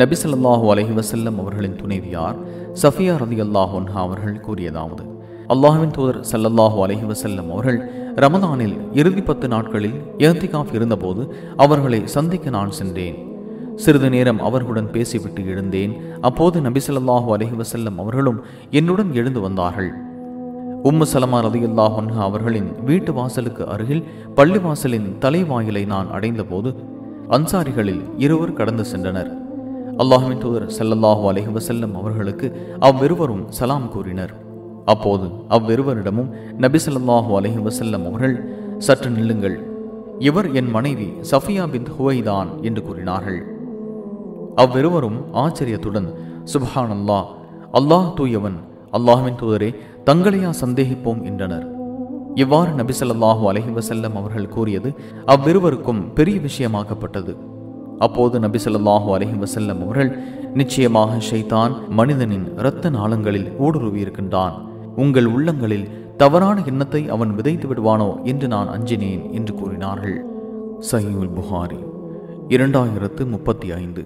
நபி ஸல்லல்லாஹு அலைஹி வஸல்லம் அவர்களின் துணைவியார் சஃபியா ரலியல்லாஹு அன்ஹா அவர்கள் கூறியதாவது, அல்லாஹ்வின் தூதர் ஸல்லல்லாஹு அலைஹி வஸல்லம் அவர்கள் ரமதானில் இறுதி 10 நாட்களில் இஅ்திகாஃப் இருந்தபோது அவர்களை சந்திக்க நான் சென்றேன். சிறிது நேரம் அவர்களுடன் பேசிவிட்டு எழுந்தேன். அப்போது நபி ஸல்லல்லாஹு அலைஹி வஸல்லம் அவர்களும் என்னுடன் எழுந்து வந்தார்கள். உம்மு சலமா ரலியல்லாஹு அன்ஹா அவர்களின் வீட்டு வாசலுக்கு அருகில் பள்ளிவாசலின் தலைவாயிலை நான் அடைந்தபோது அன்சாரிகளில் இருவர் கடந்து சென்றனர். அல்லாஹ்வின் தூதர் ஸல்லல்லாஹு அலைஹி வஸல்லம் அவர்களுக்கு அவ்விருவரும் சலாம் கூறினர். அப்போது அவ்விருவரிடமும் நபி ஸல்லல்லாஹு அலைஹி வஸல்லம் அவர்கள், சற்று நில்லுங்கள், இவர் என் மனைவி சஃபியா பின்த் ஹுவைதான் என்று கூறினார்கள். அவ்விருவரும் ஆச்சரியத்துடன், சுப்ஹானல்லாஹ், அல்லாஹ் தூயவன், அல்லாஹ்வின் தூதரே, தங்களையா சந்தேகிப்போம் என்றனர். இவ்வாறு நபி ஸல்லல்லாஹு அலைஹி வஸல்லம் அவர்கள் கூறியது அவ்விருவருக்கும் பெரிய விஷயமாக்கப்பட்டது. அப்போது நபி ஸல்லல்லாஹு அலைஹி வஸல்லம் அவர்கள், நிச்சயமாக ஷைத்தான் மனிதனின் இரத்த நாளங்களில் ஊடுருவி இருக்கின்றான். உங்கள் உள்ளங்களில் தவறான எண்ணத்தை அவன் விதைத்து விடுவானோ என்று நான் அஞ்சினேன் என்று கூறினார்கள். சஹீஹுல் புகாரி 2035.